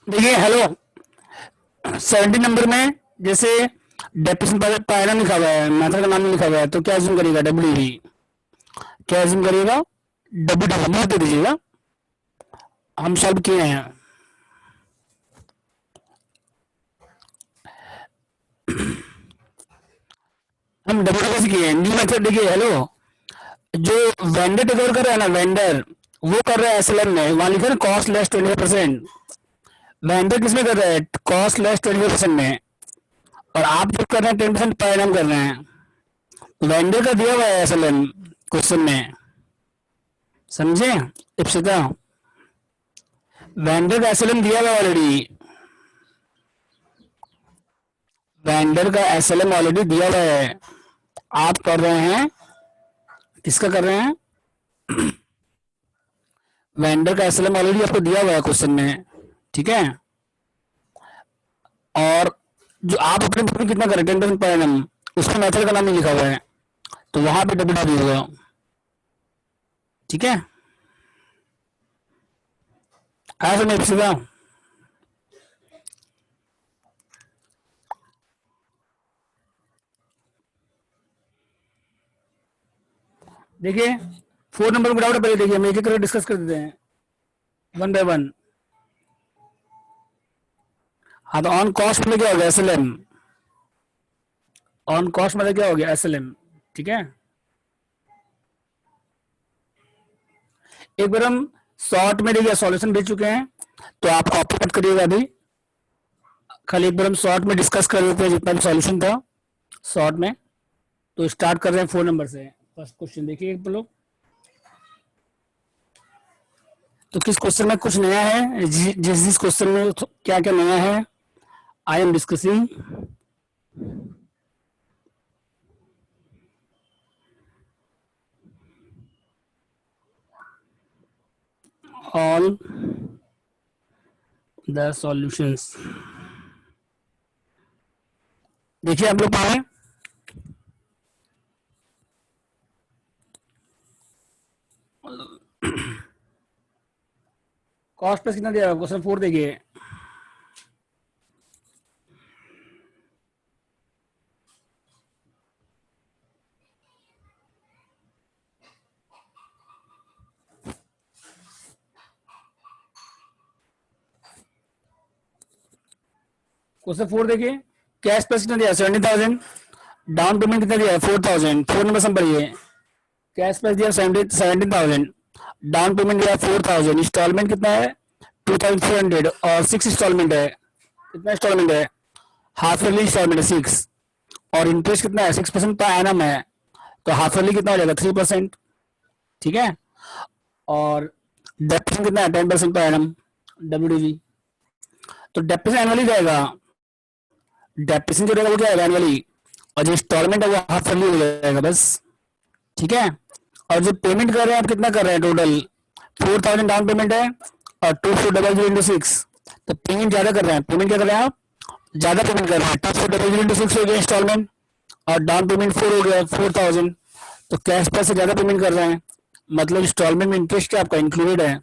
देखिए hello, 70 number में जैसे डेप्रेशन पैराम लिखा हुआ है, मेथड का नाम नहीं लिखा हुआ है, तो क्या अज्यूम करिएगा? W D. क्या अज्यूम करिएगा? डब्ल्यू डी लिख दे दीजिएगा। हम सॉल्व किए हैं। हम डब्ल्यू डी कैसे किए हैं? New method. देखिए हेलो, जो वेंडर टेक ओवर कर रहा है ना, वेंडर वो कर रहा है एसएलएम में, वहां लिखा है कॉस्ट लेस 25%। वेंडर किस में कर रहा है? कॉस्ट लेस 25% में। और आप जो कर रहे हैं 10% पैराम कर रहे हैं। वेंडर का दिया हुआ है एसएलएम क्वेश्चन में, समझे इप्सिता? वेंडर का एसएलएम दिया हुआ है ऑलरेडी। वेंडर का एसएलएम ऑलरेडी दिया हुआ है। आप कर रहे हैं, किसका कर रहे हैं? वेंडर का एसएलएम ऑलरेडी आपको दिया हुआ है क्वेश्चन में, ठीक है। और जो आप अपने बुक में कितना करें 10% पर एनम, उसमें मेथड का नाम नहीं लिखा हुआ है, तो वहां पे डब्ल्यू डी होगा, ठीक है। आया समझ सीधा? देखिए 4 नंबर में डाउट है, पहले देखिए हम एक एक करके डिस्कस कर देते हैं वन बाय वन। हाँ, तो ऑन कॉस्ट में क्या हो गया? एसएलएम। ऑन कॉस्ट मतलब क्या हो गया? एसएलएम, ठीक है। एक बार हम शॉर्ट में देखिए सॉल्यूशन भेज चुके हैं, तो आप कॉपी मत करिएगा अभी। खाली एक बार हम शॉर्ट में डिस्कस कर लेते हैं जितना भी सॉल्यूशन था शॉर्ट में। तो स्टार्ट कर रहे हैं 4 नंबर से। फर्स्ट क्वेश्चन देखिए आप लोग। तो किस क्वेश्चन में कुछ नया है? जिस क्वेश्चन में क्या क्या नया है, I am discussing. All the solutions. देखिए आप लोग पढ़े, कॉस्ट प्लस कितना दिया? क्वेश्चन 4 देखिए। क्वेश्चन 4 देखिए। कैश प्लस कितना दिया? 70,000। डाउन पेमेंट कितना दिया? 4,000। 4 नंबर सम पढ़िए। कैश प्लस दिया 17,000, डाउन पेमेंट दिया 4,000, इंस्टॉलमेंट कितना है? 2,400 और 6 इंस्टॉलमेंट है। कितना इंस्टॉलमेंट है? हाफ ईयरली इंस्टॉलमेंट है 6। और इंटरेस्ट कितना है? 6% पर एनम है, तो हाफ ईयरली कितना हो जाएगा? 3%, ठीक है। और डेप्रेशन कितना है? 10% पर एनम, डब्ल्यूडीवी। तो डेप्रेशन एनुअली जाएगा, डेप्रेशन जो रहेगा वो क्या है? एनुअली। और जो इंस्टॉलमेंट है वो हाफ ईयरली हो जाएगा बस, ठीक है। और जो पेमेंट कर रहे हैं आप, कितना कर रहे हैं टोटल? 4,000 डाउन पेमेंट है और 2400 तो पेमेंट ज्यादा कर रहे हैं। पेमेंट क्या कर रहे हैं आप? ज्यादा पेमेंट कर रहे हैं। 2400 हो गया इंस्टॉलमेंट, और डाउन पेमेंट 4 हो गया 4,000। तो कैश पर से ज्यादा पेमेंट कर रहे हैं, मतलब इंस्टॉलमेंट में इंटरेस्ट क्या आपका इंक्लूडेड है।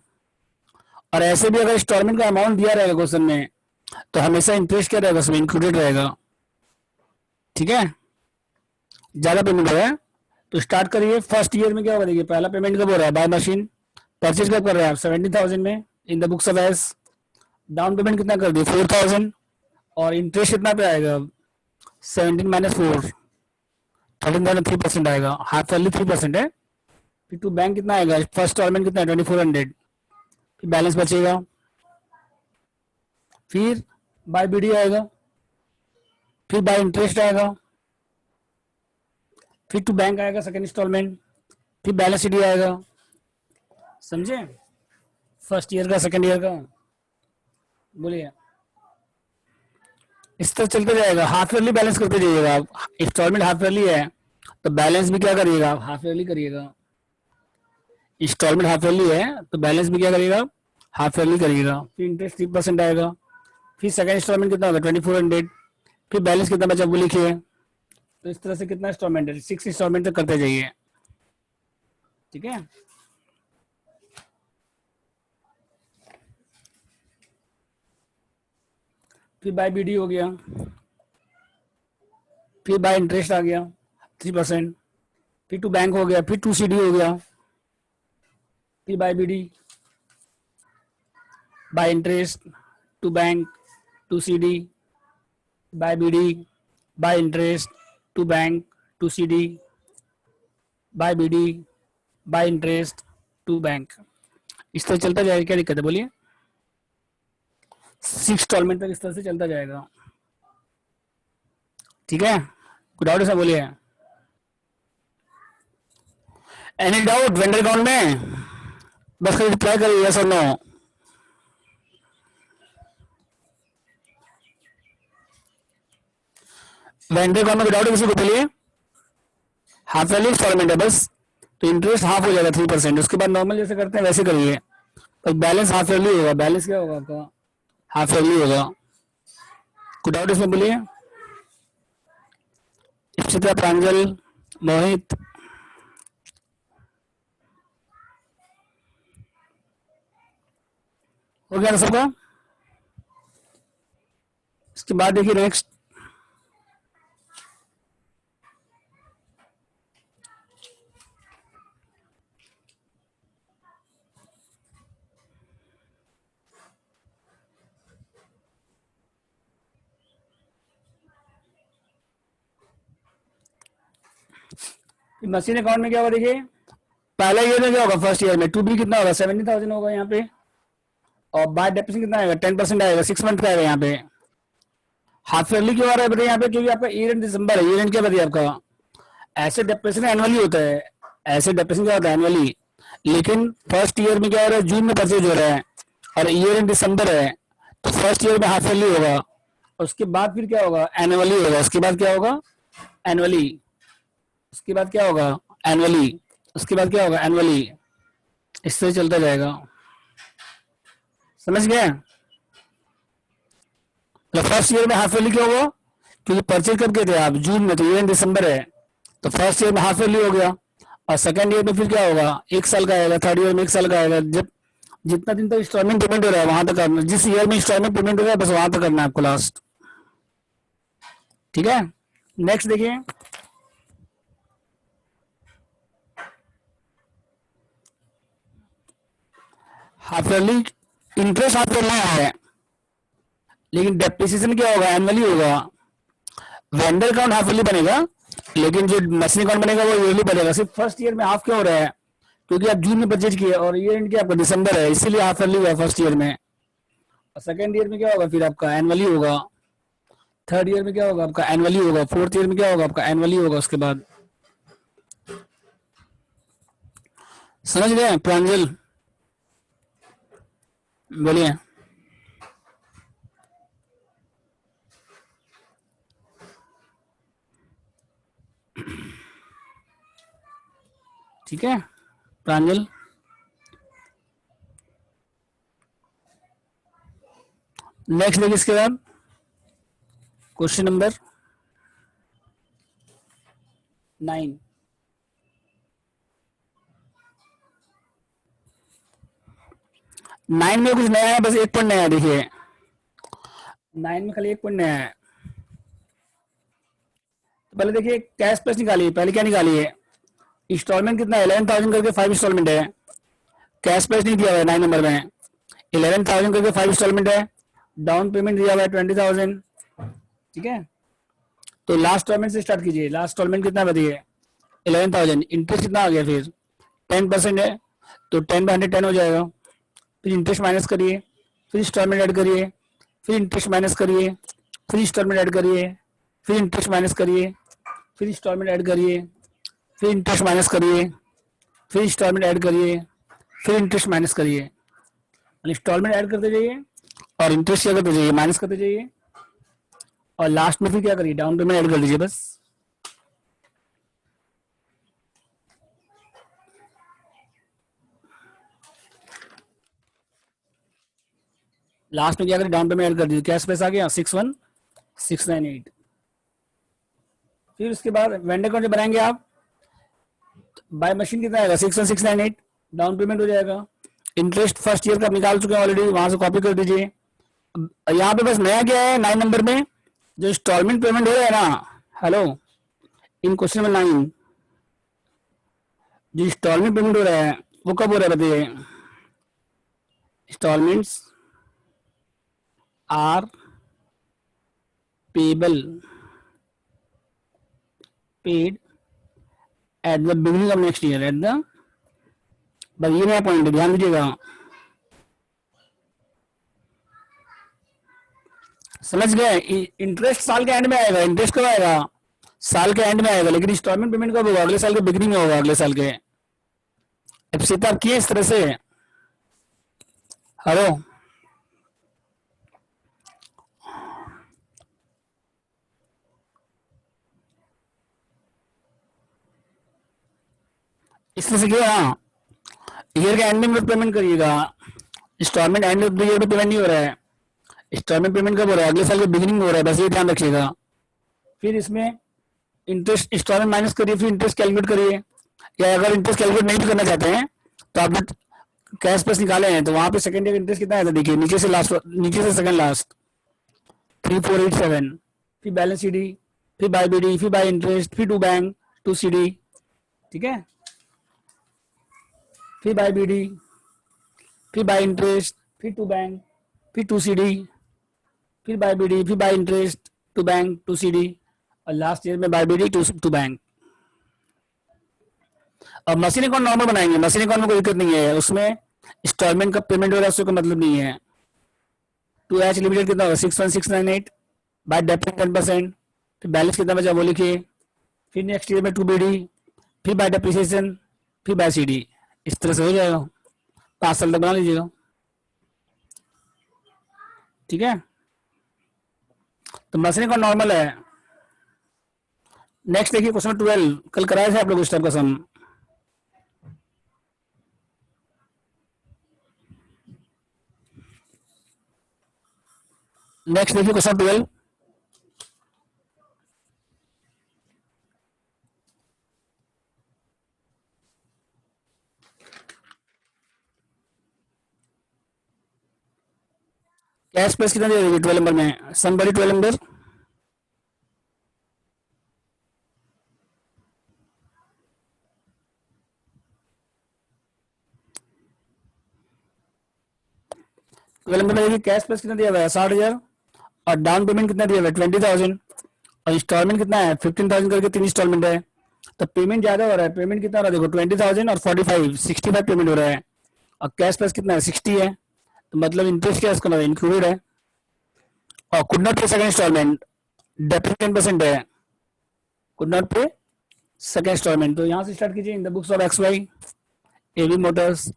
और ऐसे भी अगर इंस्टॉलमेंट का अमाउंट दिया रहेगा क्वेश्चन में, तो हमेशा इंटरेस्ट क्या रहेगा उसमें? इंक्लूडेड रहेगा, ठीक है। ज्यादा पेमेंट हो रहा है तो स्टार्ट करिए। फर्स्ट ईयर में क्या होगा? देखिए पहला पेमेंट कब हो रहा है? By machine. परचेज कब कर रहे हैं आप? 70,000 में इन the books of S. Down payment कितना कर दिए? 4,000। और इंटरेस्ट कितना पे आएगा? 17 माइनस 4, 13,3% आएगा। हाफ ईयरली 3% है। फिर टू बैंक कितना आएगा? फर्स्ट इंस्टॉलमेंट कितना है? 2,400। फिर बैलेंस बचेगा। फिर बाय बीडी आएगा, फिर बाय इंटरेस्ट आएगा, फिर टू बैंक आएगा सेकंड इंस्टॉलमेंट, फिर बैलेंस शीट आएगा। समझे? फर्स्ट ईयर का, सेकंड ईयर का, बोलिए। इस तरह चलते जाएगा, हाफ ईयरली बैलेंस करते जाइएगा आप। इंस्टॉलमेंट हाफ ईयरली है तो बैलेंस भी क्या करिएगा? हाफ ईयरली करिएगा। इंस्टॉलमेंट हाफ ईयरली है तो बैलेंस भी क्या करिएगा? हाफ ईयरली करिएगा। फिर इंटरेस्ट 3% आएगा। फिर सेकंड इंस्टॉलमेंट कितना होगा? 2,400। फिर बैलेंस कितना बचा वो लिखिए। तो इस तरह से कितना इंस्टॉलमेंट है? 6 इंस्टॉलमेंट तक करते जाइए, ठीक है। फिर बाय बीडी हो गया, फिर बाय इंटरेस्ट आ गया 3%, फिर टू बैंक हो गया, फिर टू सीडी हो गया, फिर by BD, by interest, to bank, to CD, by BD, by interest, to bank, to CD, by BD, by interest, to bank. इस तरह चलता जाएगा। क्या दिक्कत है बोलिए? 6 इंस्टॉलमेंट तक इस तरह से चलता जाएगा। ठीक है, कोई डाउट है सर? बोलिए। एनी डाउट वेंडर अकाउंट में? बस खाली रिप्लाई करिए यस और नो। वेंडर अकाउंट में डाउट है किसी को? बोलिए। हाफ ईयरली इंस्टॉलमेंट है बस, तो इंटरेस्ट हाफ हो जाएगा 3%। उसके बाद नॉर्मल जैसे करते हैं वैसे करिए, पर बैलेंस हाफ ईयरली होगा। बैलेंस क्या होगा आपका? हाफ ईयरली होगा। कोई डाउट इसमें? बोलिए। इप्सिता, प्रांजल, मोहित, हो गया ना सबका? इसके बाद देखिए नेक्स्ट, मशीन अकाउंट में क्या होगा देखिए। पहला ईयर में क्या होगा? फर्स्ट ईयर में टू बी कितना होगा? 70,000 होगा यहाँ पे, और बाय डेप्रिसिएशन कितना आएगा? 10% आएगा, 6 मंथ का आएगा यहाँ पे। हाफ ईयरली क्यों आ रहा है बताइए यहाँ पे? क्योंकि आपका ईयर एंड दिसंबर है। ईयर एंड क्या बताइए आपका? ऐसे डेप्रिसिएशन एनुअली होता है, ऐसे डेप्रिसिएशन क्या होता है? एनुअली। लेकिन फर्स्ट ईयर में क्या हो रहा है? जून में परचेज हो रहा है और ईयर एंड दिसंबर है, तो फर्स्ट ईयर में हाफ ईयरली होगा, और उसके बाद फिर क्या होगा? एनुअली होगा। उसके बाद क्या होगा? एनुअली। उसके बाद क्या होगा? एनुअली। उसके बाद क्या होगा? एनुअली। इससे चलता जाएगा। समझ गए? मतलब फर्स्ट ईयर में हाफ ईयरली क्यों होगा? क्योंकि परचेज कब किए थे आप? जून में, तो ईयर दिसंबर है, तो फर्स्ट ईयर में हाफ ईयरली हो गया। और सेकंड ईयर में फिर क्या होगा? 1 साल का आएगा। थर्ड ईयर में 1 साल का आएगा। जब जितना दिन तक इंस्टॉलमेंट पेमेंट हो रहा है वहां तक करना, जिस ईयर में इंस्टॉलमेंट पेमेंट हो रहा है बस वहां तक करना है आपको लास्ट। ठीक है, नेक्स्ट देखिए। Half yearly interest half yearly है, लेकिन डेप्रिसिएशन क्या होगा? एनुअली होगा। वेंडर अकाउंट हाफ ईयरली बनेगा, लेकिन जो मशीन अकाउंट बनेगा वो ईयरली बनेगा। सिर्फ फर्स्ट ईयर में हाफ क्यों हो रहा है? क्योंकि आप जून में परचेज किए और ईयर एंड क्या आपका? दिसंबर है, इसीलिए हाफ ईयरली हुआ फर्स्ट ईयर में। और सेकंड ईयर में क्या होगा? फिर आपका एनुअली होगा। थर्ड ईयर में क्या होगा? आपका एनुअली होगा। फोर्थ ईयर में क्या होगा? आपका एनुअली होगा। उसके बाद समझ गए प्रांजल? बोलिए। ठीक है प्रांजल, नेक्स्ट देखिए। इसके बाद क्वेश्चन नंबर 9। 9 में कुछ नया है, बस एक पॉइंट नया है। देखिए 9 में खाली एक पॉइंट नया है। तो पहले देखिए कैश प्लस निकालिए। पहले क्या निकालिए? इंस्टॉलमेंट कितना है? 11,000 करके 5 इंस्टॉलमेंट है। कैश प्लस नहीं दिया हुआ है 9 नंबर में। 11,000 करके 5 इंस्टॉलमेंट है। डाउन पेमेंट दिया हुआ है 20,000। ठीक है, तो लास्ट इंस्टॉलमेंट से स्टार्ट कीजिए। लास्ट इंस्टॉलमेंट कितना बताइए? 11,000। इंटरेस्ट कितना आ गया? फिर 10% है, तो 10/110 हो जाएगा। फिर इंटरेस्ट माइनस करिए, फिर इंस्टॉलमेंट ऐड करिए, फिर इंटरेस्ट माइनस करिए, फिर इंस्टॉलमेंट ऐड करिए, फिर इंटरेस्ट माइनस करिए, फिर इंस्टॉलमेंट ऐड करिए, फिर इंटरेस्ट माइनस करिए, फिर इंस्टॉलमेंट ऐड करिए, फिर इंटरेस्ट माइनस करिए। इंस्टॉलमेंट ऐड करते जाइए और इंटरेस्ट क्या करते जाइए? माइनस करते जाइए, और लास्ट में फिर क्या करिए? डाउन पेमेंट ऐड कर दीजिए बस। लास्ट में क्या करिए? डाउन पेमेंट ऐड कर दीजिए। कैश पैसा आ गया 61,698। फिर उसके बाद वेंडर अकाउंट बनाएंगे आप। बाय मशीन कितना आएगा? 61,698। डाउन पेमेंट हो जाएगा। इंटरेस्ट फर्स्ट ईयर का निकाल चुके हैं ऑलरेडी, वहां से कॉपी कर दीजिए। यहाँ पे बस नया क्या है 9 नंबर में, जो इंस्टॉलमेंट पेमेंट हो रहा है ना, हेलो, इन क्वेश्चन नंबर 9 जो इंस्टॉलमेंट पेमेंट हो रहा है वो कब हो रहा है बताइए। Installments are payable paid at the beginning of next year, at the, बस ये नया पॉइंट है, ध्यान दीजिएगा। समझ गए? इंटरेस्ट साल के एंड में आएगा, इंटरेस्ट कब आएगा, साल के एंड में आएगा, लेकिन इंस्टॉलमेंट पेमेंट कब होगा, अगले साल के बिगिनिंग में होगा, अगले साल के। अब सीता किए इस तरह से, हेलो, इस तरह से किया। हाँ, ईयर के एंड में पेमेंट करिएगा, installment end of the year पे पेमेंट नहीं हो रहा है, इंस्टॉलमेंट पेमेंट कब हो रहा है, अगले साल के बिगिनिंग में हो रहा है, बस ये ध्यान रखिएगा। फिर इसमें इंटरेस्ट इंस्टॉलमेंट माइनस करिए, फिर इंटरेस्ट कैलकुलेट करिए, या अगर इंटरेस्ट कैलकुलेट नहीं करना चाहते हैं तो आप कैश प्लस निकाले हैं तो वहां पे सेकंड ईयर इंटरेस्ट कितना है, देखिए नीचे से लास्ट, नीचे से सेकंड लास्ट 3487, फिर बैलेंस सीडी, फिर बाय बीडी, फिर बाय इंटरेस्ट, फिर टू बैंक टू सीडी, ठीक है, फिर बाय बीडी, फिर बाय इंटरेस्ट, फिर टू बैंक, फिर टू सीडी, फिर बाय बीडी, फिर by interest, to bank to CD, और लास्ट ईयर में बाय बीडी टू बैंक। अब मशीन अकाउंट नॉर्मल बनाएंगे, मशीन अकाउंट में कोई दिक्कत नहीं है, उसमें इंस्टॉलमेंट का पेमेंट हो रहा है उससे कोई मतलब नहीं है। 2H लिमिटेड कितना होगा 61698 बाय डेप्ट 10%, फिर बैलेंस कितना बचा वो लिखिए, फिर नेक्स्ट ईयर में 2BD, फिर बाय डेप्रिसिएशन, फिर बाय CD, इस तरह से हो जाएगा, 5 साल तक बना लीजिएगा, ठीक है। तो मशीन अकाउंट नॉर्मल है। नेक्स्ट देखिए क्वेश्चन 12, कल कराए थे आप लोग इस टाइप का सम। नेक्स्ट देखिए क्वेश्चन 12, कैश प्लस कितना दे देगी 12 नंबर में, समबडी 12 नंबर, कैश प्लस कितना दिया हुआ है 60,000, और डाउन पेमेंट कितना दिया हुआ है 20,000, और इंस्टॉलमेंट कितना है 15,000 करके 3 इंस्टॉलमेंट है, तो पेमेंट ज्यादा हो रहा है, पेमेंट कितना हो रहा है देखो 20,000 और 65 पेमेंट हो रहा है, और कैश प्लस कितना है 60 है, तो मतलब इंटरेस्ट क्या इसका इंक्लूडेड है, और कुड नॉट पे सेकंड इंस्टॉलमेंट, डेप्ट 10% है, कुड नॉट पे सेकंड इंस्टॉलमेंट। तो यहाँ से स्टार्ट कीजिए, इन the books of XY AB Motors.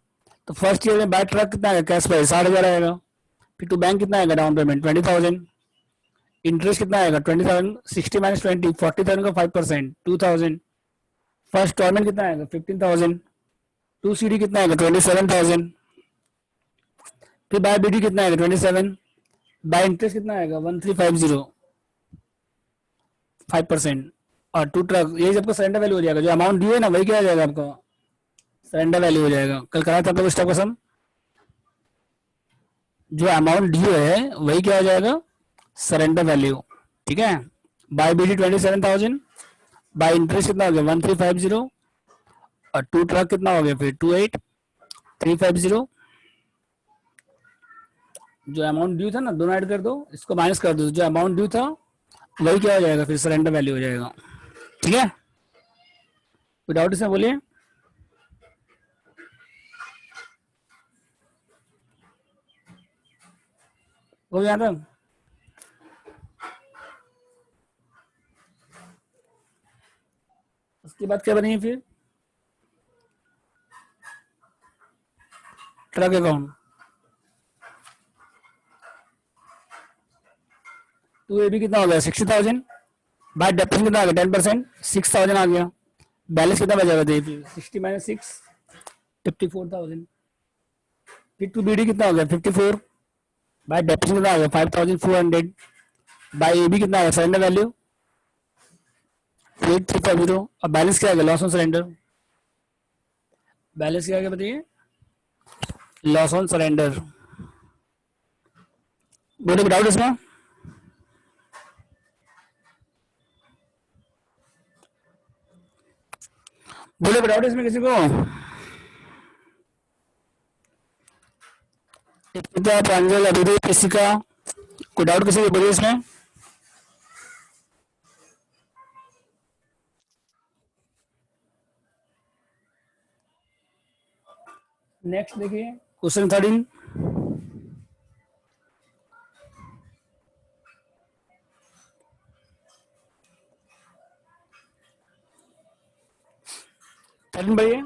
तो फर्स्ट ईयर में बाय ट्रक कितना है, कैश प्राइस 60,000 आएगा, फिर टू बैंक कितना आएगा, डाउन पेमेंट 20,000, इंटरेस्ट कितना आएगा 20,000, 60 माइनस 20, 40,000 का 5%, 2,000, फर्स्ट इंस्टॉलमेंट कितना आएगा 15,000, टू CD कितना आएगा 27,000, फिर बाय BD कितना आएगा 27, बाय इंटरेस्ट कितना आएगा 1350, 5%, और टू ट्रक, ये सबका सरेंडर वैल्यू हो जाएगा, जो अमाउंट ड्यू है ना वही क्या हो जाएगा आपका सरेंडर वैल्यू हो जाएगा। कल कराया था आप लोग स्टॉक का सम, जो अमाउंट ड्यू है वही क्या हो जाएगा सरेंडर वैल्यू, ठीक है। बाय BD 27,000, बाय इंटरेस्ट कितना हो गया 1350, और टू ट्रक कितना हो गया फिर 28,350, जो अमाउंट ड्यू था ना दोनों ऐड कर दो, इसको माइनस कर दो, जो अमाउंट ड्यू था वही क्या हो जाएगा फिर सरेंडर वैल्यू हो जाएगा, ठीक है। कोई डाउट इसमें बोलिए। हो गया था। उसके बाद क्या बनेगी फिर ट्रक अकाउंट, 2AB कितना हो गया 60,000, बाय डेप्ट कितना आ गया 10%, 6,000 आ गया, बैलेंस कितना बचा देखिए 60 माइनस 6, 54,000, फिर 2BD कितना हो गया 54, बाय डेप्ट कितना आ गया 5,400, बाय AB कितना आ गया सरेंडर वैल्यू 8350, और बैलेंस क्या आ गया लॉस ऑन सरेंडर, बैलेंस क्या आ गया बताइए लॉस ऑन सरेंडर, बोले डाउट इसमें? बोले डाउट इसमें किसी को? प्रांजल अभिदेव किसी का कोई डाउट किसी को बोलिए इसमें? नेक्स्ट देखिए क्वेश्चन 13। भैया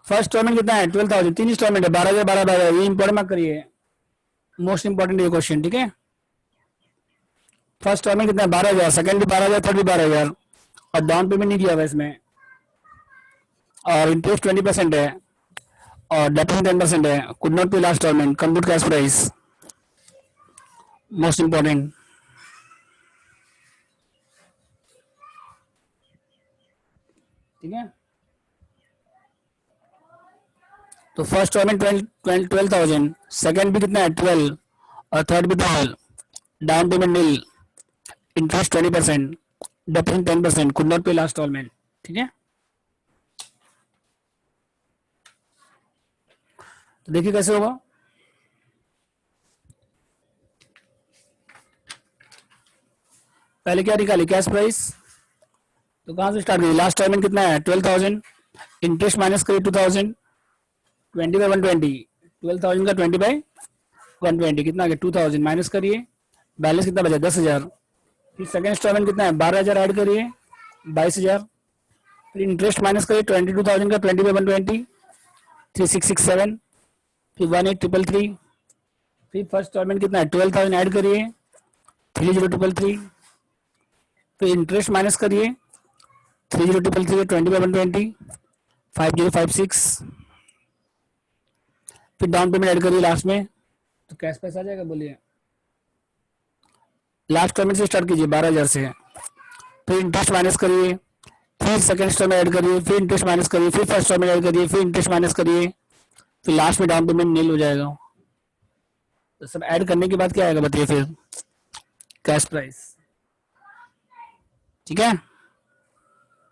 फर्स्ट इंस्टॉलमेंट कितना है? 12,000। 3 इंस्टॉलमेंट है, 12,000 12,000। ये इंपॉर्टेंट मत करिए, मोस्ट इंपॉर्टेंट ये क्वेश्चन, ठीक है। फर्स्ट इंस्टॉलमेंट कितना है? 12,000, सेकंड भी 12,000, थर्ड भी 12,000, और डाउन पेमेंट नहीं दिया हुआ इसमें, और इंटरेस्ट 20% है, और डेपोजिट 10% है। Could not pay last installment, compute cash price, most important, ठीक है। तो फर्स्ट इंस्टॉलमेंट 12,000, सेकंड भी कितना है? 12, और थर्ड भी 12, down payment nil, interest 20%, deposit 10%, could not pay last installment, ठीक है। तो देखिए कैसे होगा। पहले क्या निकाली? Cash price. तो कहां से स्टार्ट करिए? लास्ट इंस्टॉलमेंट कितना है? 12,000, इंटरेस्ट माइनस करिए 2,000, 20/120, 12,000 का 20/120 कितना आ गया? 2,000 माइनस करिए, बैलेंस कितना बचा? 10,000। फिर सेकंड इंस्टॉलमेंट कितना है? 12,000 ऐड करिए, 22,000। फिर इंटरेस्ट माइनस करिए 22,000 का 20/120, 3,667। फिर 18,333। फिर फर्स्ट इंस्टॉलमेंट कितना है? 12,000 ऐड करिए, 30,333। फिर इंटरेस्ट माइनस करिए 30,333 20/120, 5056। फिर डाउन पेमेंट ऐड करिए लास्ट में, तो कैश पैसा आ जाएगा। बोलिए लास्ट पेमेंट से स्टार्ट कीजिए 12,000 से, फिर इंटरेस्ट माइनस करिए, फिर सेकंड इंस्टॉलमेंट ऐड करिए, फिर इंटरेस्ट माइनस करिए, फिर फर्स्ट इंस्टॉलमेंट ऐड करिए, फिर इंटरेस्ट माइनस करिए, फिर लास्ट में डाउन पेमेंट नील हो जाएगा। तो सब ऐड करने के बाद क्या आएगा बताइए? फिर कैश प्राइस, ठीक है।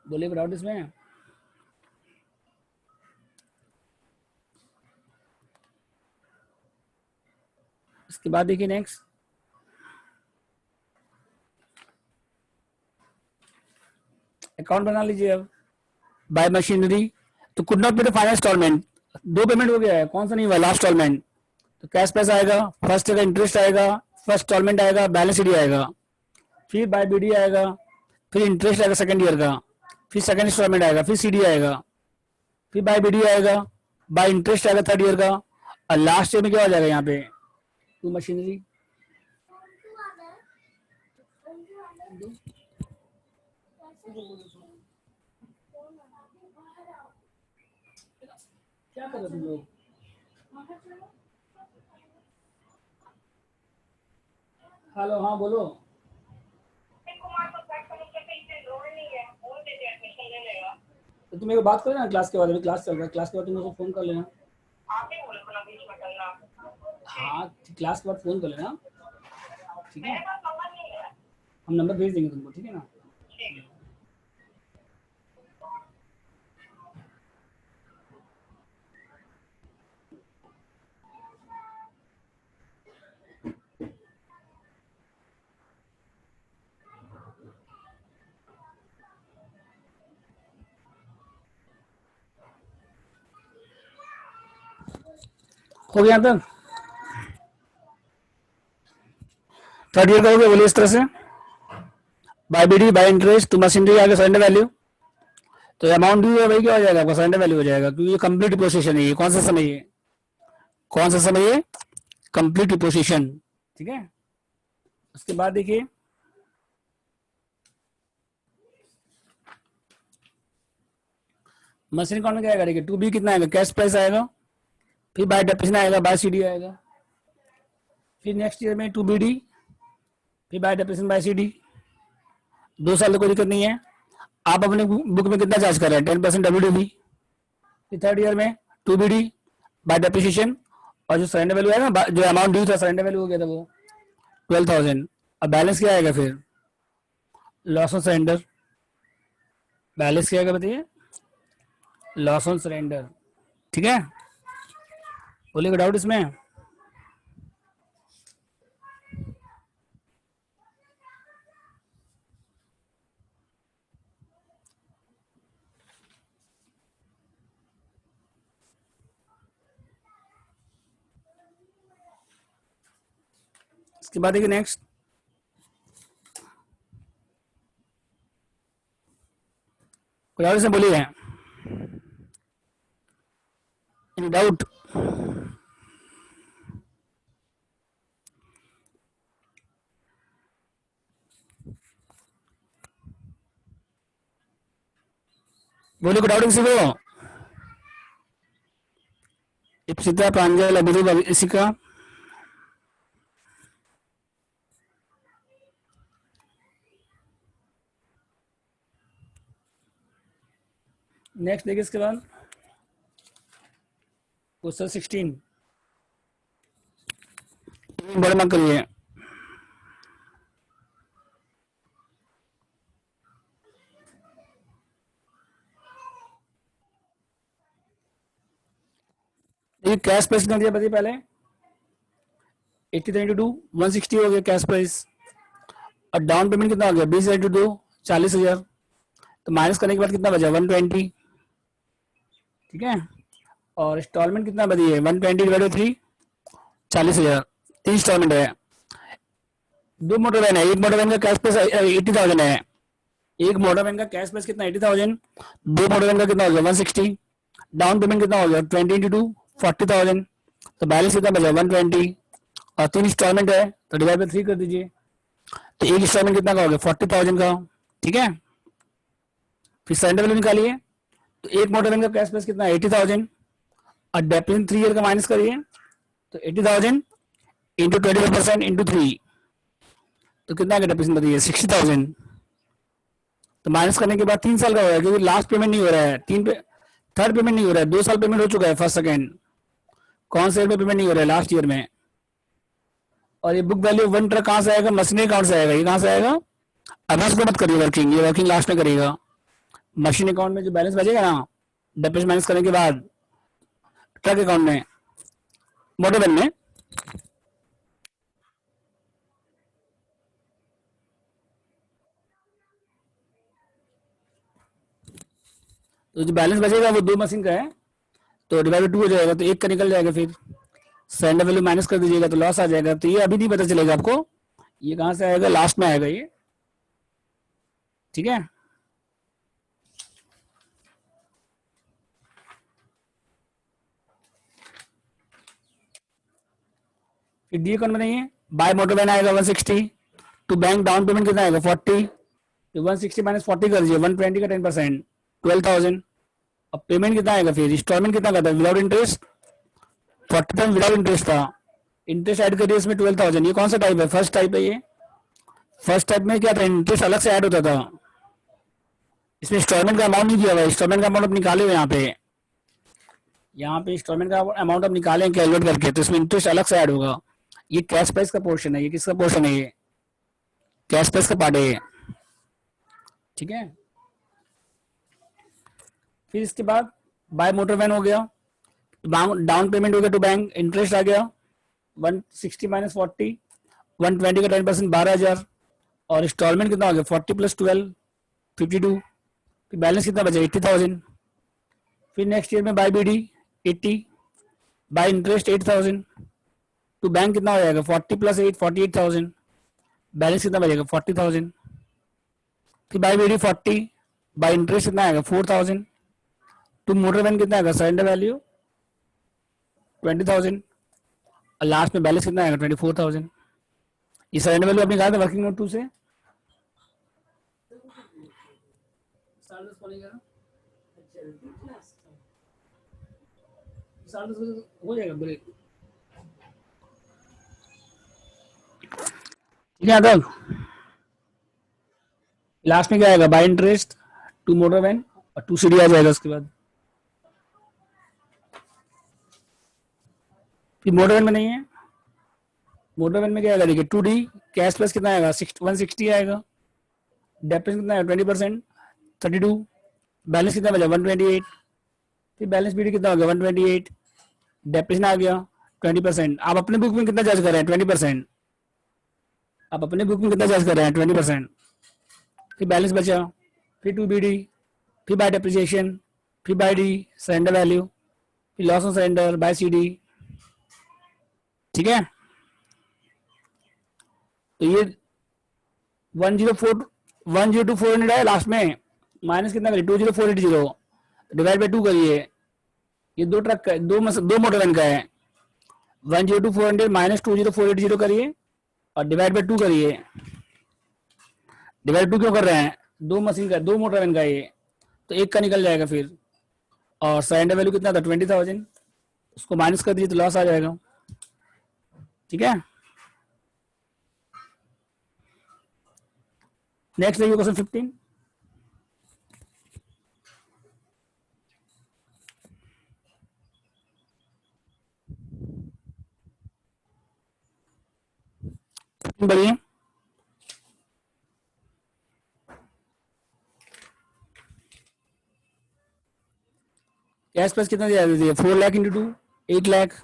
बोलिए डाउट इसमें? इसके बाद देखिए नेक्स्ट, अकाउंट बना लीजिए अब। बाय मशीनरी, तो कुड नॉट पे द फाइनल इंस्टॉलमेंट, 2 पेमेंट हो गया है, कौन सा नहीं हुआ? Last instalment. तो कैश पैसा आएगा, फर्स्ट का इंटरेस्ट आएगा, फर्स्ट इंस्टॉलमेंट आएगा, बैलेंस शीट आएगा, फिर बाय बीडी आएगा, फिर इंटरेस्ट आएगा सेकंड ईयर का, फिर सेकंड इंस्टॉलमेंट आएगा, फिर सीडी आएगा, फिर बाय बीडी आएगा, बाय इंटरेस्ट आएगा थर्ड ईयर का, और लास्ट ईयर में क्या हो जाएगा यहाँ पे? To machinery. क्या कर रहे तुम लोग? हेलो, हाँ बोलो। तो तुम एक बात करो ना क्लास के बारे में, क्लास चल रहा है, क्लास के बाद तुम लोग फोन कर लेना। हाँ क्लास के बाद फोन कर लेना, ठीक है। हम नंबर भेज देंगे तुमको, ठीक है ना। हो गया तक? थर्ड ईयर का हो गया। बोलिए इस तरह से, by BD, by interest, to machinery आगे सरेंडर वैल्यू, तो अमाउंट ड्यू है वही क्या हो जाएगा? आपका सरेंडर वैल्यू हो जाएगा, क्योंकि ये कंप्लीट पोजीशन है। ये कौन सा समय है? कौन सा समय है? कंप्लीट पोजीशन, ठीक है। उसके बाद देखिए मशीन अकाउंट में क्या आएगा? देखिए 2B कितना आएगा? कैश प्राइस आएगा, फिर बाय डेप्रिसिएशन आएगा, बाय सीडी आएगा, फिर नेक्स्ट ईयर में 2BD, फिर बाय डेप्रिसिएशन बाय सीडी। 2 साल तो कोई दिक्कत नहीं है। आप अपने बुक में कितना चार्ज कर रहे हैं? 10% WDV। फिर थर्ड ईयर में 2BD बाय डेप्रिसिएशन, और जो सरेंडर वैल्यू है ना, जो अमाउंट ड्यू था सरेंडर वैल्यू हो गया था वो, 12,000। अब बैलेंस क्या आएगा फिर? Loss on surrender. बैलेंस क्या आएगा बताइए? Loss on surrender. ठीक है, बोलिए डाउट इसमें? इसके बाद देखिए नेक्स्ट, कोई और इसमें बोलिए, एनी डाउट? बोलिए कोई डाउट किसी को? इप्सिता, प्रांजल, अभिरूप, इसी का। नेक्स्ट देखिए इसके बाद क्वेश्चन 16, बड़े मत करिए। देखिए कैश प्राइस कितना दिया बताइए पहले? 83 इंटू 2 160 हो गया कैश प्राइस। और डाउन पेमेंट कितना हो गया? 20,000 इंटू 2 40,000। तो माइनस करने के बाद कितना बचा? 120। ठीक है, और इंस्टॉलमेंट कितना बची है? 120 डिवाइड बाई 3 40,000। 3 इंस्टॉलमेंट है। 2 मोटर वैन है, एक मोटर वैन का कैश प्राइस 80,000 है। एक मोटर वैन का कैश प्राइस कितना? 80,000। 2 मोटर वैन का कितना हो गया? 160। डाउन पेमेंट कितना हो गया? 20 इंटू 2 40,000। तो बैलेंस कितना बचा? 120। और 3 इंस्टॉलमेंट है तो डिवाइड बाई 3 कर दीजिए। तो एक इंस्टॉलमेंट कितना का हो गया? 40,000 का। ठीक है, फिर सरेंडर वैल्यू निकालिए। तो एक मोटर वैन का कैश प्राइस कितना? 80,000। और डेप्रिसिएशन 3 ईयर का माइनस करिए, तो 80,000 इंटू 25% इंटू 3, तो कितना का डेप्रिसिएशन बताइए? 60,000। तो माइनस करने के बाद 3 साल का हो रहा है, क्योंकि लास्ट पेमेंट नहीं हो रहा है, थर्ड पेमेंट नहीं हो रहा है। 2 साल पेमेंट हो चुका है, फर्स्ट सेकेंड। कौन से ईयर में पेमेंट नहीं हो रहा है? लास्ट ईयर में। और ये बुक वैल्यू 1 ट्रक कहाँ से आएगा? मशीनरी अकाउंट से आएगा। ये कहाँ से आएगा? अब इसको मत करिए वर्किंग, ये वर्किंग लास्ट में करिएगा। मशीन अकाउंट में जो बैलेंस बचेगा ना, डेप्रिसिएशन माइनस करने के बाद, ट्रक अकाउंट में, मोटर वैन में, तो जो बैलेंस बचेगा वो 2 मशीन का है, तो डिवाइड 2 हो जाएगा, तो एक का निकल जाएगा। फिर सरेंडर वैल्यू माइनस कर दीजिएगा तो लॉस आ जाएगा। तो ये अभी नहीं पता चलेगा आपको, ये कहां से आएगा? लास्ट में आएगा ये। ठीक है, फिर डी अकाउंट बनाइए। बाय मोटर वैन आएगा 160। टू बैंक डाउन पेमेंट कितना आएगा? 40। तो 160 माइनस 40 कर दीजिए, 120 का 10% 12,000। अब पेमेंट कितना आएगा? फिर इंस्टॉलमेंट कितना का था विदाउट इंटरेस्ट? 40,000 विदाउट इंटरेस्ट था। इंटरेस्ट ऐड करिए इसमें 12,000। ये कौन सा टाइप है? फर्स्ट टाइप है ये। फर्स्ट टाइप में क्या था? इंटरेस्ट अलग से ऐड होता था। इसमें इंस्टॉलमेंट का अमाउंट नहीं दिया हुआ है। इंस्टॉलमेंट का अमाउंट आप निकाले हुए यहाँ पे इंस्टॉलमेंट का अमाउंट आप निकाले कैलकुलेट करके, तो इसमें इंटरेस्ट अलग से ऐड होगा। ये कैश प्राइस का पोर्शन है। ये किसका पोर्शन है? ये कैश प्राइस का पार्ट है ये। ठीक है, फिर इसके बाद बाय मोटर वैन हो गया, डाउन पेमेंट हो गया टू बैंक, इंटरेस्ट आ गया 160 माइनस 40, 120 का 10% 12,000। और इंस्टॉलमेंट कितना हो गया? 40 प्लस 12 52। फिर बैलेंस कितना बचा? 80,000। फिर नेक्स्ट ईयर में by BD 80, by interest 8,000। To bank कितना हो जाएगा? 40 प्लस 8 48,000। बैलेंस कितना बचेगा? 40,000। फिर बाय बीडी 40, बाय इंटरेस्ट कितना आएगा? 4,000। टू मोटर वैन कितना आएगा? Surrender value 20,000। और लास्ट में बैलेंस कितना आएगा? 24,000। ये सरेंडर वैल्यू आपने कहा था वर्किंग नोट 2 से। हो जाएगा ब्रेक। ठीक है, तक लास्ट में क्या आएगा? By interest, to motor van और 2 सीडी आ जाएगा उसके बाद। फिर मोटर वैन में नहीं है, मोटर वैन में क्या आएगा देखिए 2D, कैश प्लस कितना आएगा 160 आएगा, डेप्रिसिएशन कितना है 20%, 32, बैलेंस कितना बचा 128, फिर बैलेंस पीरियड कितना हो गया 128, डेप्रिसिएशन आ गया 20%। आप अपने बुक में कितना चार्ज कर रहे हैं 20%, आप अपने बुक में कितना चार्ज कर रहे हैं 20%, फिर बैलेंस बचा, फिर 2BD, फिर बाय डेप्रिसिएशन, फिर बाय डी सरेंडर वैल्यू, फिर loss on surrender by CD। ठीक है, तो ये 102,400 है, लास्ट में माइनस कितना करिए 20480 डिवाइड बाई 2 करिए, ये दो ट्रक का दो मोटर वैन का है, 102,400 माइनस 20480 करिए और डिवाइड बाई 2 करिए। डिवाइड 2 क्यों कर रहे हैं, दो मशीन का, दो मोटर वैन का ये, तो एक का निकल जाएगा फिर। और सरेंडर वैल्यू कितना था 20,000, उसको माइनस कर दीजिए तो लॉस आ जाएगा। ठीक है, नेक्स्ट देखिए क्वेश्चन 15। बढ़िए, कैश प्लस कितना दिया दीजिए 4 lakh into 2 8 lakh,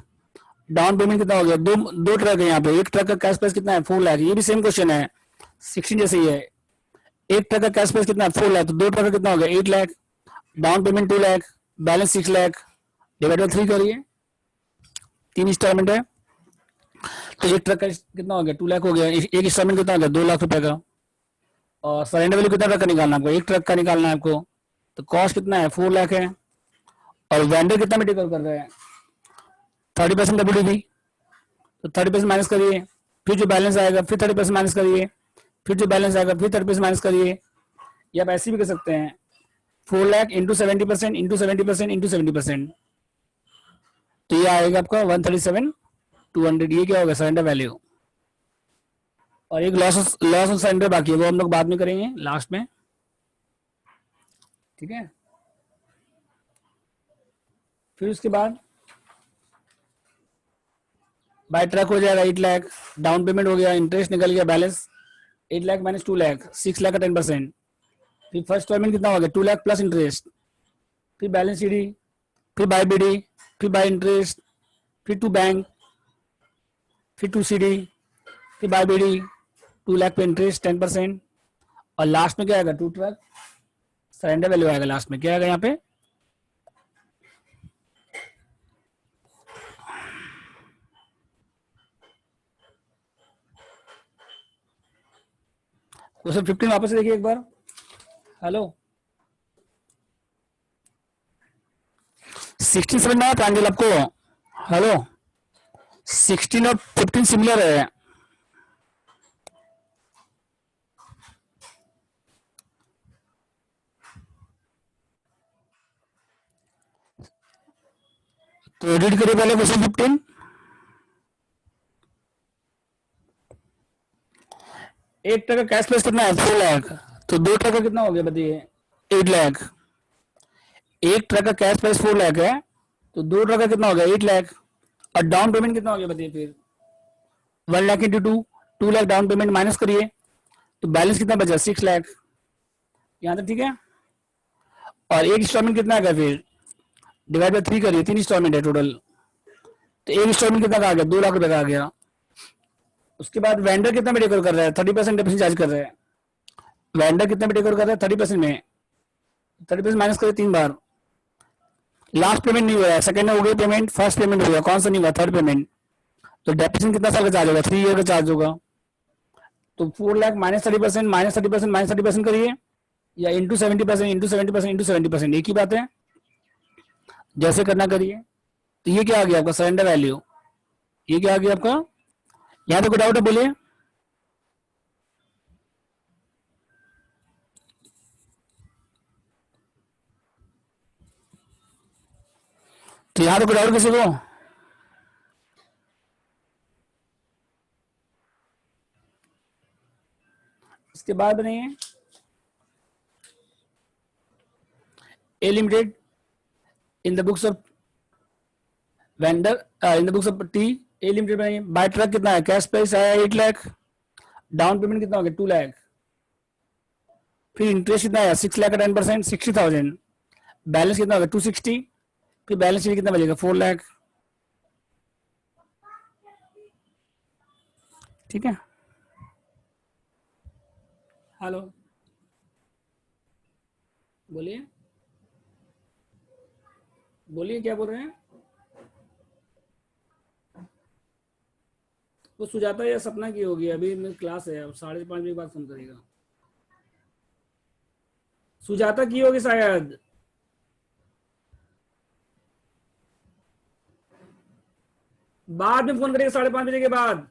down payment कितना हो गया, दो दो ट्रक है यहाँ पे, एक ट्रक का कैश प्राइस कितना है 4 लाख, ये भी सेम क्वेश्चन है 16 जैसे ही है। एक ट्रक का कैश प्राइस कितना है 4 लाख, तो दो ट्रक का कितना हो गया 8 lakh, down payment 2 lakh, balance 6 lakh, divide by 3 करिए, 3 इंस्टॉलमेंट है, तो एक ट्रक का कितना हो गया 2 लाख हो गया, एक इंस्टॉलमेंट कितना हो गया 2 लाख रुपए का। और सरेंडर वैल्यू कितना ट्रक का निकालना है आपको, एक ट्रक का निकालना है आपको, तो कॉस्ट कितना है 4 लाख है, और वेंडर कितना में टेक कर रहे हैं 30% WDV, तो 30% माइनस करिए, फिर जो बैलेंस आएगा फिर 30% माइनस करिए, फिर जो बैलेंस आएगा फिर 30% माइनस करिए, या आप ऐसे भी कर सकते हैं 4 लाख इंटू 70% इंटू 70% इंटू 70%, तो ये आएगा आपका 137,200, ये क्या होगा सरेंडर वैल्यू। और एक लॉस ऑन सरेंडर बाकी है, वो हम लोग बाद में करेंगे लास्ट में। ठीक है, फिर उसके बाद बाय ट्रक हो जाएगा 8 लाख, डाउन पेमेंट हो गया, इंटरेस्ट निकल गया, बैलेंस 8 लाख माइनस 2 लाख 6 लाख का 10%, फिर फर्स्ट पेमेंट कितना हो गया 2 लाख प्लस इंटरेस्ट, फिर बैलेंस CD, फिर बाय BD, फिर बाय इंटरेस्ट, फिर टू बैंक, फिर टू CD, फिर बाय BD 2 लाख पे इंटरेस्ट 10%, और लास्ट में क्या आएगा 2 ट्रक सरेंडर वैल्यू आएगा, लास्ट में क्या आएगा यहाँ पे क्वेश्चन 15 वापस से देखिए एक बार। हेलो 16 समझ में आया ट्रायंगल आपको, हेलो 16 और 15 सिमिलर है, तो एडिट करिए पहले क्वेश्चन 15। एक ट्रक का कैश प्राइस कितना है 4 लाख, तो दो ट्रक का कितना हो गया बताइए 8 लाख, एक ट्रक का कैश प्राइस 4 लाख है, तो दो ट्रक का कितना हो गया 8 लाख, और डाउन पेमेंट कितना हो गया बताइए फिर 1 lakh into 2 lakh down payment minus करिए, तो बैलेंस कितना बचा 6 लाख, यहाँ तक ठीक है। और एक इंस्टॉलमेंट कितना आ गया फिर डिवाइड बाई 3 करिए, 3 इंस्टॉलमेंट है टोटल, तो एक इंस्टॉलमेंट कितना का आ गया 2 लाख रुपए का आ गया। उसके बाद वेंडर कितना में टेक कर रहा है 30% डेप्रिसिएशन चार्ज कर रहा है, वेंडर कितना में टेक कर रहा है 30% में, 30% माइनस करिए 3 बार, लास्ट पेमेंट नहीं हुआ है, सेकंड हो गई पेमेंट, फर्स्ट पेमेंट हो गया, कौन सा नहीं हुआ थर्ड पेमेंट, तो डेप्रिसिएशन कितना साल का चार्ज होगा 3 ईयर का चार्ज होगा, तो 4 लाख माइनस 30% माइनस 30% माइनस 30% करिए, या इंटू 70% इंटू 70% इंटू 70%, एक ही बात है, जैसे करना करिए। तो ये क्या आ गया आपका सरेंडर वैल्यू, ये क्या आ गया आपका, यहाँ पे कोई डाउट है बोलिए। तो यहाँ पे कोई डाउट किसी को, इसके बाद बनाइए A Limited in the books of vendor in the books of T A limited बनाइए। बाय ट्रक कितना है, कैश प्राइस आया 8 लाख, डाउन पेमेंट कितना हो गया 2 लाख, फिर इंटरेस्ट कितना आया 6 लाख का 10% 60,000, बैलेंस कितना होगा 260, फिर बैलेंस शीट कितना बचेगा 4 लाख। ठीक है, हेलो बोलिए, बोलिए क्या बोल रहे हैं। वो सुजाता या सपना की होगी, अभी मेरी क्लास है, अब 5:30 बजे बाद फोन करेगा। सुजाता की होगी शायद, बाद में फोन करेगा 5:30 बजे के बाद।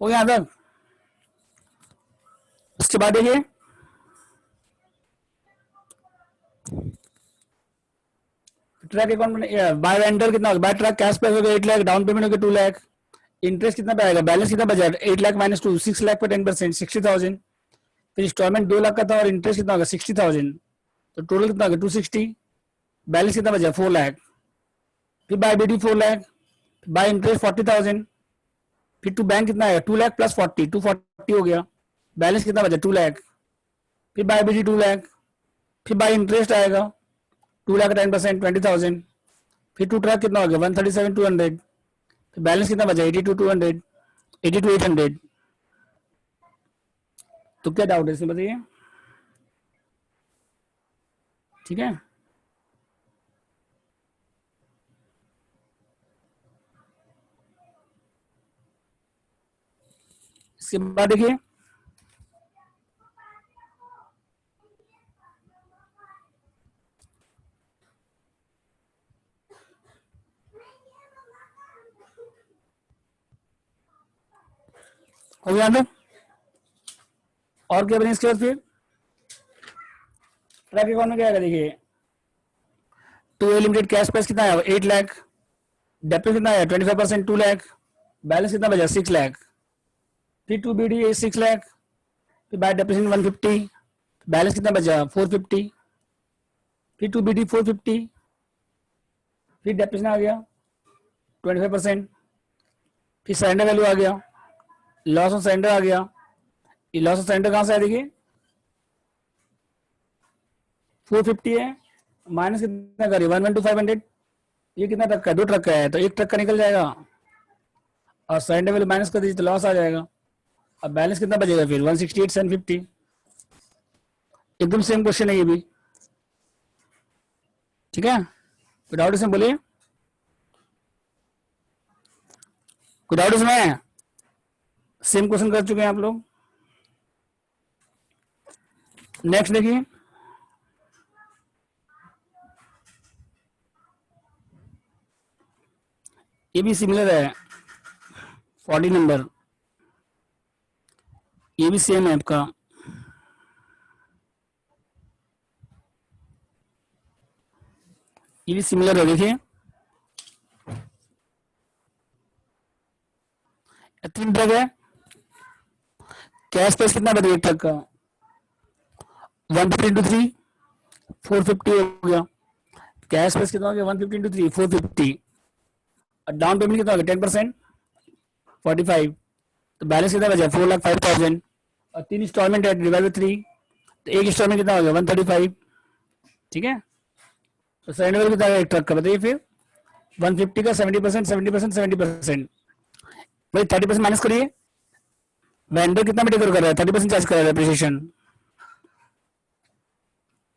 हो गया तक। उसके बाद देखिए ट्रक अकाउंट बाय वेंडर कितना होगा, बाय ट्रक कैश पे होगा 8 लाख, डाउन पेमेंट होगा 2 लाख, इंटरेस्ट कितना पे आएगा, बैलेंस कितना बचा 8 लाख माइनस 2 6 लाख पे 10% 60,000, फिर इंस्टॉलमेंट 2 लाख का था और इंटरेस्ट कितना होगा 60,000, तो टोटल कितना होगा 260, बैलेंस कितना बचा 4 लाख, फिर by BD 4 lakh, by interest 40,000, फिर टू बैंक कितना आएगा 2 लाख प्लस 40 240 हो गया, बैलेंस कितना बचा 2 लाख, फिर बाय बीडी 2 लाख, फिर बाय इंटरेस्ट आएगा 2 लाख 10% 20,000, फिर टू ट्रक कितना हो गया 137,200, फिर बैलेंस कितना बचा 82,200 82,800। तो क्या डाउट है इसमें बताइए। ठीक है, इसके बाद देखिए हो गया अंदर, और क्या बने इसके बाद, फिर ट्रक अकाउंट में क्या आएगा देखिए, to a limited cash price कितना है 8 लाख, डेप्ट कितना है 25% 2 लाख, बैलेंस कितना बचा 6 लाख, फिर टू बी डी 6 लाख, फिर बाय डेप्रिसिएशन 150, बैलेंस कितना बचा 450, फिर टू बी डी 450, फिर डेप्रिसिएशन आ गया 25%, फिर सरेंडर वैल्यू आ गया, लॉस ऑफ सरेंडर आ गया, ये लॉस ऑफ सरेंडर कहाँ से आया देखिए 450 है, माइनस कितना करिए 112,500, ये कितना ट्रक का है 2 ट्रक का है, तो 1 ट्रक का निकल जाएगा, और सरेंडर वैल्यू माइनस कर दीजिए तो लॉस आ जाएगा। अब बैलेंस कितना बचेगा फिर 168,750। एकदम सेम क्वेश्चन है ये भी। ठीक है, कोई डाउट इसमें बोलिए, कोई डाउट इसमें, सेम क्वेश्चन कर चुके हैं आप लोग। नेक्स्ट देखिए, ये भी सिमिलर है 40 नंबर, ये भी सेम है आपका, ये भी सिमिलर है देखिए, 3 ट्रक है, कैश प्राइस कितना बता एक ट्रक का 150 इंटू 3 450 हो गया, कैश प्राइस कितना हो गया 150 इंटू 3 450, और डाउन पेमेंट कितना हो गया 10% 45, तो बैलेंस कितना बचा 4,05,000, और 3 इंस्टॉलमेंट है डिवाइड बाय 3, तो एक इंस्टॉलमेंट कितना हो गया 135। ठीक है, तो सरेंडर वैल्यू कितना है एक ट्रक का बताइए फिर 150 का 70% 70% 70%, भाई 30% माइनस करिए, वेंडर कितना में टेकर कर रहा है 30% चार्ज कर रहा है डेप्रिसिएशन,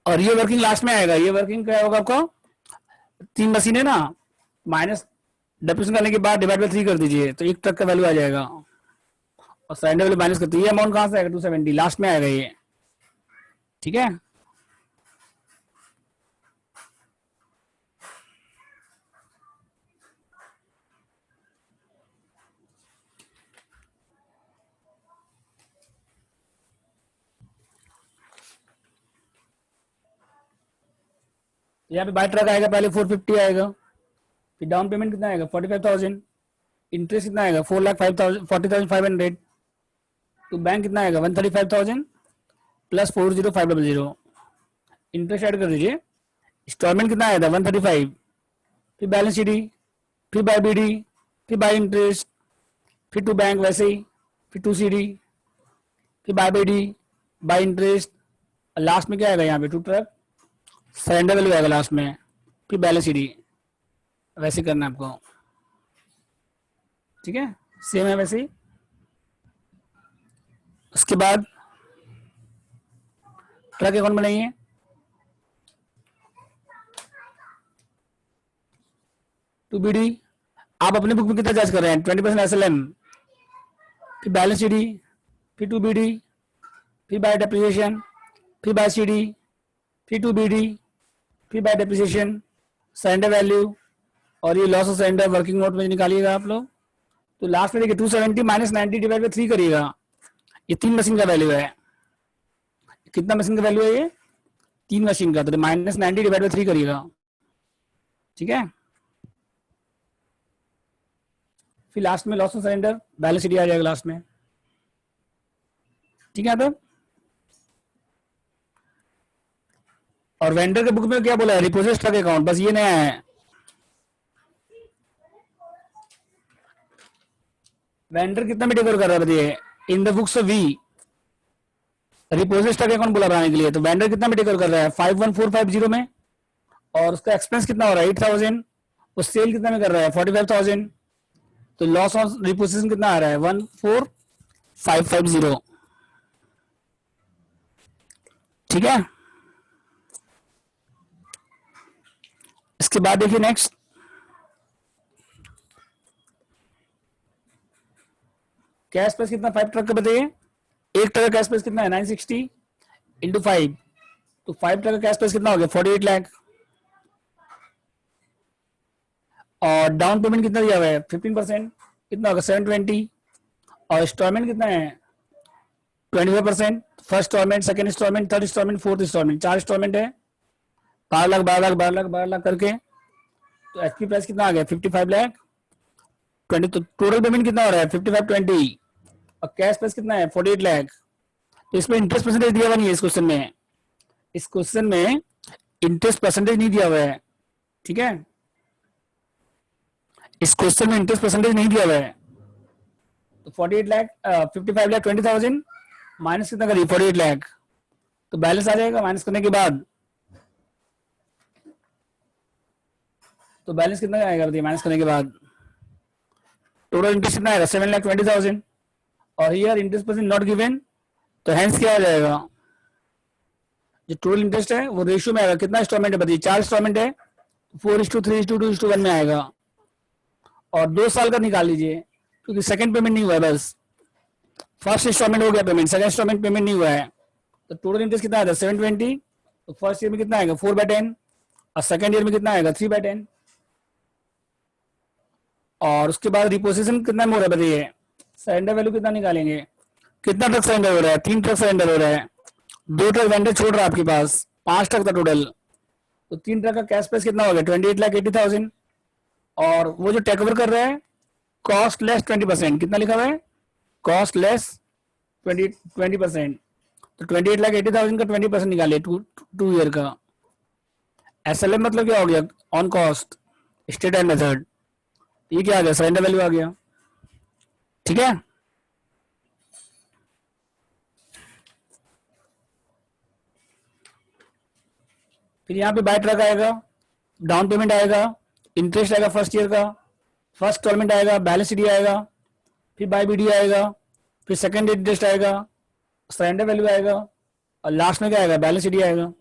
और ये वर्किंग लास्ट में आएगा, ये वर्किंग क्या होगा आपको 3 मशीन है ना, माइनस डेप्रिसिएशन करने के बाद डिवाइड बाय 3 कर दीजिए तो 1 ट्रक का वैल्यू आ जाएगा, और सरेंडर वैल्यू माइनस करते ये अमाउंट कहां से आएगा 270 लास्ट में आएगा ये। ठीक है, यहाँ पे बाय ट्रक आएगा पहले 450 आएगा, फिर डाउन पेमेंट कितना आएगा 45,000, इंटरेस्ट कितना आएगा 4,40,500। टू बैंक कितना आएगा 135,000 प्लस 40500। इंटरेस्ट ऐड कर दीजिए। इंस्टॉलमेंट कितना आया था 135, फिर बैलेंस शीट, फिर बाय बीडी, फिर बाय इंटरेस्ट, फिर टू बैंक वैसे ही, फिर टू सीडी, फिर by BD, by interest, last में क्या आएगा यहाँ पे टू ट्रक सरेंडर वैल्यू आएगा लास्ट में, फिर बैलेंस शीट। वैसे करना है आपको, ठीक है, सेम है वैसे ही। उसके बाद ट्रक अकाउंट बनाइए। टू बीडी आप अपने बुक में कितना चार्ज कर रहे हैं 20% SLM, फिर बैलेंस शीट, फिर टू बीडी, फिर बाय डेप्रिसिएशन, फिर बाय सीडी, फिर टू बीडी, फिर बाय डेप्रिसिएशन, सरेंडर वैल्यू, और ये loss of surrender working note में निकालिएगा आप लोग। तो लास्ट में देखिए 270 माइनस 90 डिवाइड बाई 3 करिएगा। ये 3 मशीन का वैल्यू है। कितना मशीन का वैल्यू है ये 3 मशीन का, तो माइनस 90 डिवाइड बाई 3 करिएगा, ठीक है। फिर लास्ट में loss of surrender balance sheet आ जाएगा लास्ट में, ठीक है। तो और वेंडर के बुक में क्या बोला है रिपोजिट ट्रक अकाउंट, बस ये नया है। वेंडर कितना में टेक ओवर कर रहा है बताइए in the books of V, रिपोजिट ट्रक अकाउंट बोला बनाने के लिए। तो वेंडर कितना में टेक ओवर कर रहा है 51450 में, और उसका एक्सपेंस कितना हो रहा है 8000, और सेल कितना में कर रहा है 45,000। तो लॉस ऑफ रिपोजिशन कितना आ रहा है 14550, ठीक है। इसके बाद देखिए नेक्स्ट, कैश प्लस कितना 5 ट्रक का बताइए। एक ट्रक का कैश प्लस कितना है 960 इंटू 5, तो 5 ट्रक का कैश प्लस कितना हो गया 48 लाख। और डाउन पेमेंट कितना दिया हुआ है 15%, कितना होगा 720, और इंस्टॉलमेंट कितना है 25%। First installment, second installment, third installment, fourth installment, 4 installment है। 12 लाख 12 लाख 12 लाख 12 लाख करके, तो एचपी प्राइस कितना आ गया 55 लाख 20। तो टोटल पेमेंट कितना हो रहा है 5520, और कैश प्राइस कितना है 48 लाख। तो इसमें इंटरेस्ट परसेंटेज दिया हुआ नहीं है इस क्वेश्चन में, इस क्वेश्चन में इंटरेस्ट परसेंटेज नहीं दिया हुआ है, ठीक है। इस क्वेश्चन में इंटरेस्ट परसेंटेज नहीं दिया हुआ है। तो 48 लाख 55 लाख 20,000 माइनस कितना करिए 48 लाख, तो बैलेंस आ जाएगा माइनस करने के बाद। तो बैलेंस कितना आएगा बताइए माइनस करने के बाद। टोटल इंटरेस्ट कितना आएगा 7,20,000, और here interest percent not given, तो हेंस क्या आ जाएगा जो टोटल इंटरेस्ट है वो रेशियो में आएगा। कितना इंस्टॉलमेंट है बताइए 4 इंस्टॉलमेंट है, 4:3:2:1 में आएगा। और 2 साल का निकाल लीजिए क्योंकि सेकंड पेमेंट नहीं हुआ है, बस फर्स्ट इंस्टॉलमेंट हो गया पेमेंट, सेकंड इंस्टॉलमेंट पेमेंट नहीं हुआ है। तो टोटल इंटरेस्ट कितना आएगा 720, तो फर्स्ट ईयर में कितना आएगा 4/10, और सेकंड ईयर में कितना आएगा 3/10। और उसके बाद रिपोजिशन कितना में हो रहा है बताइए, सरेंडर वैल्यू कितना निकालेंगे। कितना ट्रक सरेंडर हो रहा है 3 ट्रक सरेंडर हो रहा है, 2 ट्रक वेंडर छोड़ रहा है आपके पास, 5 ट्रक था टोटल। तो 3 ट्रक का कैश प्राइस कितना हो गया 28,80,000, और वो जो टेक ओवर कर रहा है कॉस्ट लेस 20%, कितना लिखा हुआ है कॉस्ट लेस 20%। तो 28,80,000 का 20% निकाले 2 ईयर का। SLM मतलब क्या हो गया on cost state and method, ये क्या आ गया सरेंडर वैल्यू आ गया, ठीक है। फिर यहाँ पे बाय ट्रक आएगा, डाउन पेमेंट आएगा, इंटरेस्ट आएगा फर्स्ट ईयर का, फर्स्ट इंस्टॉलमेंट आएगा, बैलेंस शीट आएगा, फिर बाय बीडी आएगा, फिर सेकंड इंटरेस्ट आएगा, सरेंडर वैल्यू आएगा, और लास्ट में क्या आएगा बैलेंस शीट आएगा,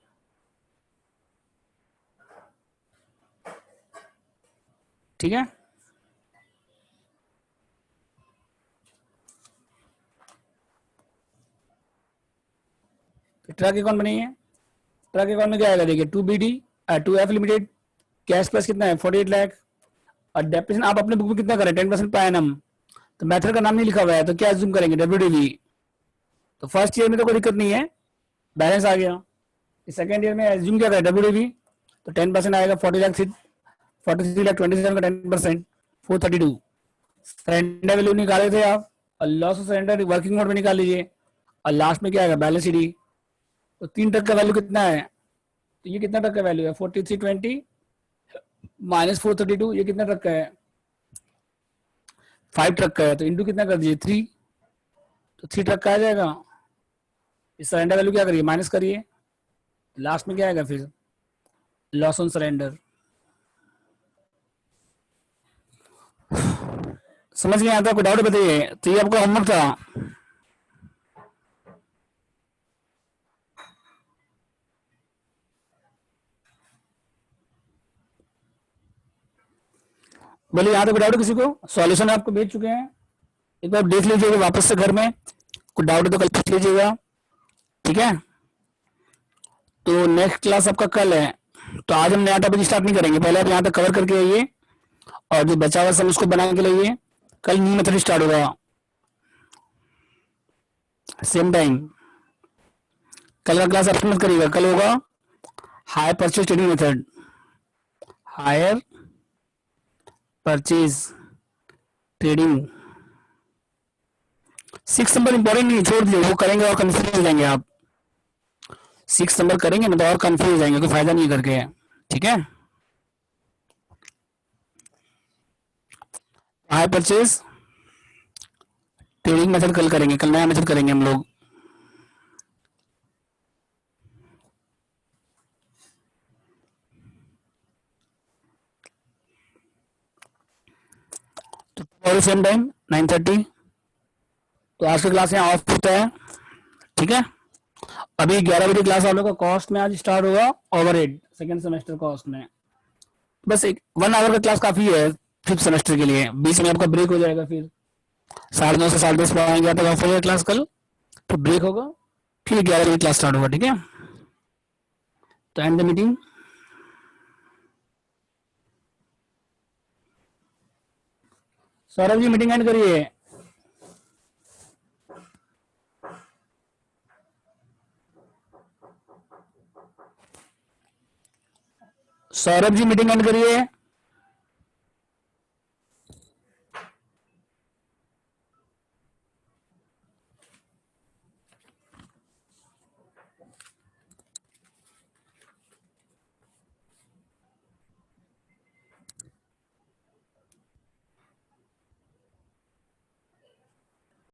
ठीक है। ट्रक अकाउंट बनाइए। ट्रक अकाउंट में क्या आएगा देखिए 2F लिमिटेड कैश प्लस कितना है 48 लाख, और डेप्रिसिएशन आप अपने बुक में कितना करें 10% पर एनम। तो मेथड का नाम नहीं लिखा हुआ है तो क्या अज्यूम करेंगे WDV। तो फर्स्ट ईयर में तो कोई दिक्कत नहीं है, बैलेंस आ गया। सेकंड ईयर में अज्यूम क्या करें WDV, तो 10% आएगा 43,27 का 10% 432। सरेंडर वैल्यू निकाले थे आप, और loss of surrender working mode में निकाल लीजिए, और लास्ट में क्या आएगा, बैलेंस शीट। तो 3 ट्रक का वैल्यू कितना है, तो ये कितना ट्रक का वैल्यू है, 4320 माइनस 432, ये कितना ट्रक का है, 5 ट्रक का है, तो इंटू कितना कर दीजिए 3, तो 3 ट्रक का आ जाएगा। इस सरेंडर वैल्यू क्या करिए, माइनस करिए, लास्ट में क्या आएगा फिर, लॉस ऑन सरेंडर। समझ गए, आता कोई डाउट बताइए। तो ये आपका होमवर्क था। बोलिए, यहाँ तक कोई डाउट किसी को, सॉल्यूशन आपको भेज चुके हैं, एक बार देख लीजिएगा वापस से घर में, कोई डाउट है तो कल पूछ लीजिएगा, ठीक है। तो नेक्स्ट क्लास आपका कल है, तो आज हम नया टॉपिक स्टार्ट नहीं करेंगे, पहले आप यहाँ तक कवर करके आइए, और जो बचा हुआ सब उसको बना के लाइए। कल न्यू मेथड स्टार्ट होगा, सेम टाइम। कल का क्लास आप मत करिएगा, कल होगा hire purchase trading method, hire purchase trading. 6 number important नहीं, छोड़ दीजिए, वो करेंगे और कंफ्यूज हो जाएंगे आप। 6 नंबर करेंगे ना तो और कंफ्यूज हो जाएंगे, कोई फायदा नहीं करके, ठीक है। हायर परचेज ट्रेडिंग मेथड कल करेंगे, कल नया मेथड करेंगे हम लोग। तो सेम टाइम 9:30। तो आज का क्लास यहाँ ऑफ होता है, ठीक है। अभी 11 बजे क्लास आप लोग का कॉस्ट में आज स्टार्ट होगा, ओवरहेड सेकेंड सेमेस्टर कॉस्ट में। बस एक 1 आवर का क्लास काफी है 5th सेमेस्टर के लिए, बीच में आपका ब्रेक हो जाएगा, फिर 9:30 से 10:30 पढ़ाएंगे तक ऑफ हो जाएगा क्लास कल, फिर ब्रेक होगा, फिर 11 बजे क्लास स्टार्ट होगा, ठीक है। तो end the meeting. Saurabh ji meeting end करिए। सौरभ जी मीटिंग एंड करिए।